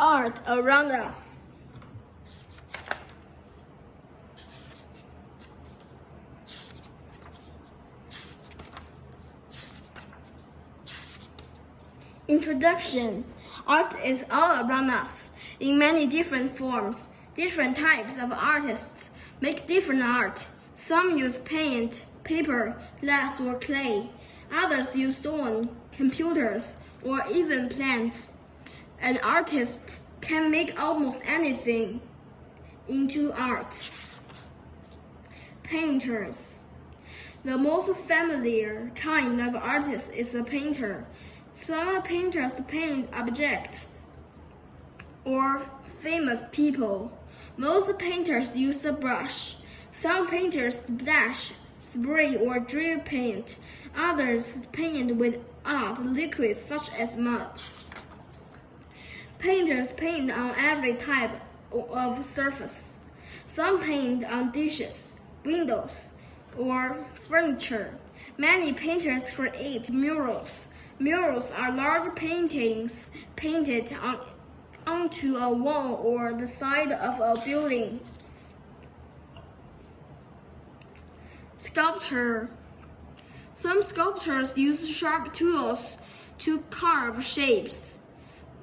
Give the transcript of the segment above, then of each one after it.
art around us. Introduction. Art is all around us, in many different forms. Different types of artists make different art. Some use paint, paper, glass, or clay. Others use stone, computers, or even plants. An artist can make almost anything into art. Painters. The most familiar kind of artist is a painter. Some painters paint objects or famous people. Most painters use a brush. Some painters splash, spray, or drip paint. Others paint with odd liquids such as mud. Painters paint on every type of surface. Some paint on dishes, windows, or furniture. Many painters create murals. Murals are large paintings painted onto a wall or the side of a building. Sculpture. Some sculptors use sharp tools to carve shapes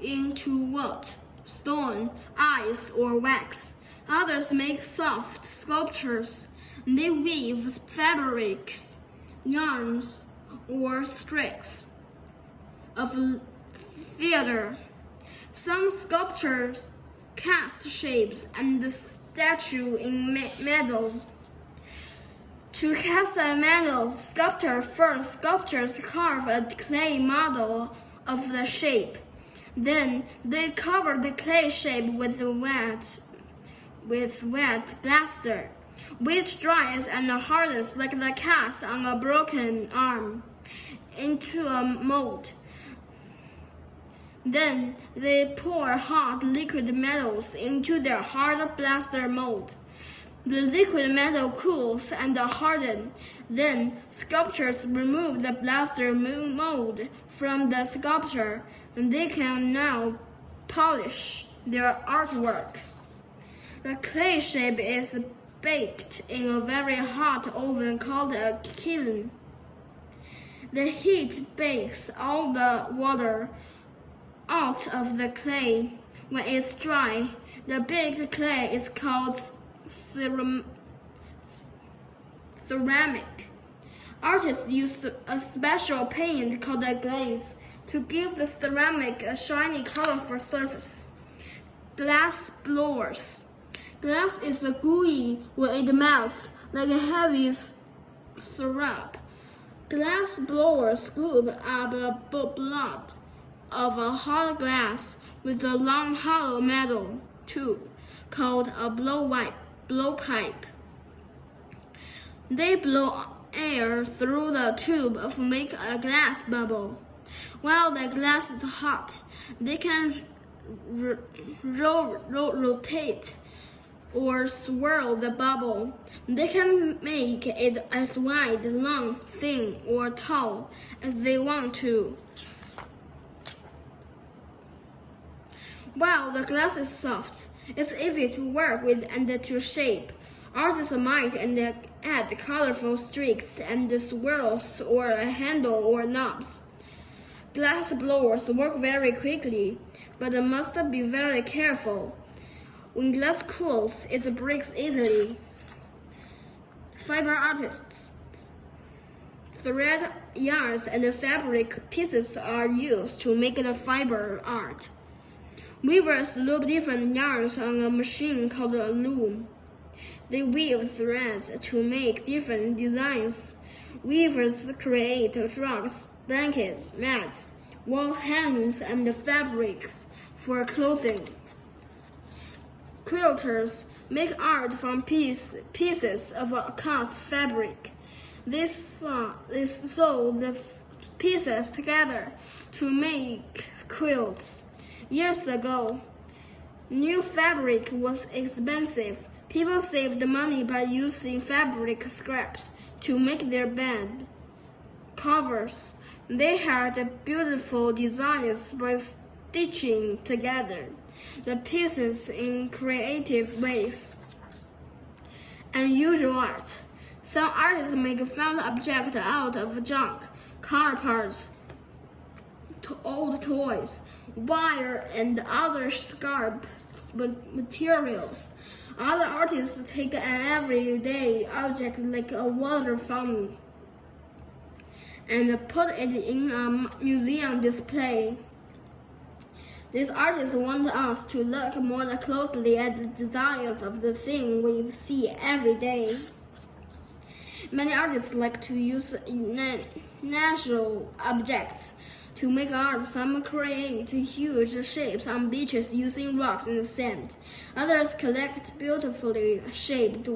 into wood, stone, ice, or wax. Others make soft sculptures. They weave fabrics, yarns, or streaks of feather. Some sculptors cast shapes and the statue in metal. To cast a metal sculpture, first sculptors carve a clay model of the shape. Then they cover the clay shape with wet plaster, which dries and hardens like the cast on a broken arm into a mold. Then they pour hot liquid metals into their hard plaster mold. The liquid metal cools and hardens. Then sculptors remove the plaster mold from the sculpture, and they can now polish their artwork. The clay shape is baked in a very hot oven called a kiln. The heat bakes all the water out of the clay. When it's dry, the baked clay is called ceramic. Artists use a special paint called a glaze to give the ceramic a shiny, colorful surface. Glass blowers. Glass is gooey when it melts, like a heavy syrup. Glass blowers scoop up the blood of a hot glass with a long hollow metal tube called a blowpipe. They blow air through the tube to make a glass bubble. While the glass is hot, they can rotate or swirl the bubble. They can make it as wide, long, thin, or tall as they want to. While the glass is soft, it's easy to work with and to shape. Artists might add colorful streaks and swirls or a handle or knobs. Glass blowers work very quickly, but must be very careful. When glass cools, it breaks easily. Fiber artists. Thread, yarns, and fabric pieces are used to make the fiber art. Weavers loop different yarns on a machine called a loom. They weave threads to make different designs. Weavers create rugs, blankets, mats, wall hangings, and fabrics for clothing. Quilters make art from pieces of cut fabric. They sew the pieces together to make quilts. Years ago, new fabric was expensive. People saved money by using fabric scraps to make their bed covers. They had beautiful designs, but stitching together the pieces in creative ways. Unusual art. Some artists make found objects out of junk, car parts, old toys, wire, and other scarce materials. Other artists take an everyday object like a water fountain and put it in a museum display. These artists want us to look more closely at the designs of the thing we see every day. Many artists like to use natural objects to make art. Some create huge shapes on beaches using rocks and sand. Others collect beautifully shaped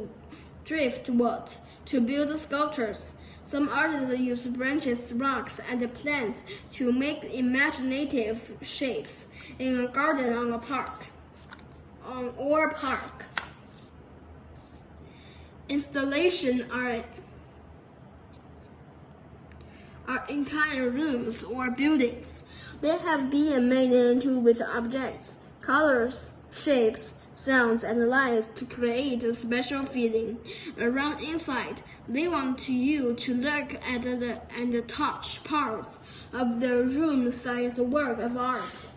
driftwood to build sculptures. Some artists use branches, rocks, and plants to make imaginative shapes in a garden or park. Installations are entire rooms or buildings. They have been made into with objects, colors, shapes, sounds, and lights to create a special feeling. Around inside, they want you to look at and touch parts of the room-sized work of art.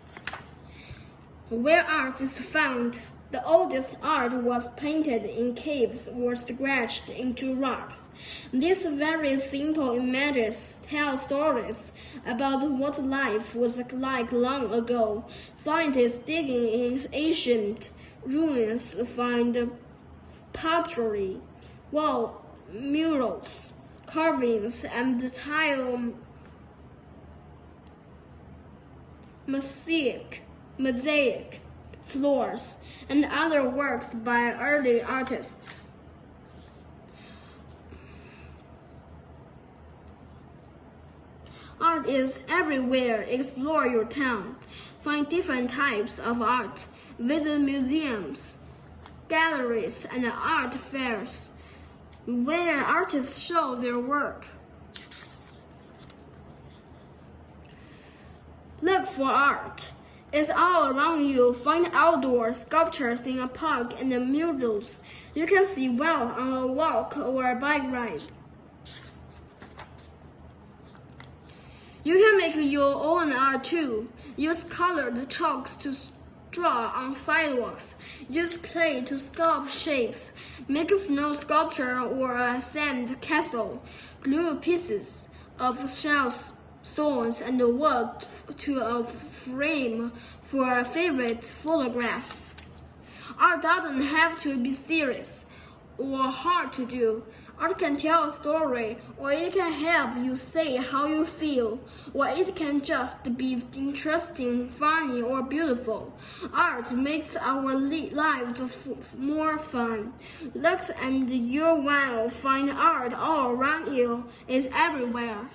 Where art is found, the oldest art was painted in caves or scratched into rocks. These very simple images tell stories about what life was like long ago. Scientists digging in ancient ruins find pottery, wall murals, carvings, and tile mosaic floors, and other works by early artists. Art is everywhere. Explore your town. Find different types of art. Visit museums, galleries, and art fairs where artists show their work. Look for art. It's all around you. Find outdoor sculptures in a park and murals you can see well on a walk or a bike ride. You can make your own art too. Use colored chalks to draw on sidewalks. Use clay to sculpt shapes. Make a snow sculpture or a sand castle. Glue pieces of shells, stones, and wood to a frame for a favorite photograph. Art doesn't have to be serious or hard to do. Art can tell a story, or it can help you say how you feel, or it can just be interesting, funny, or beautiful. Art makes our lives more fun. Look and you will find art all around you. It's everywhere.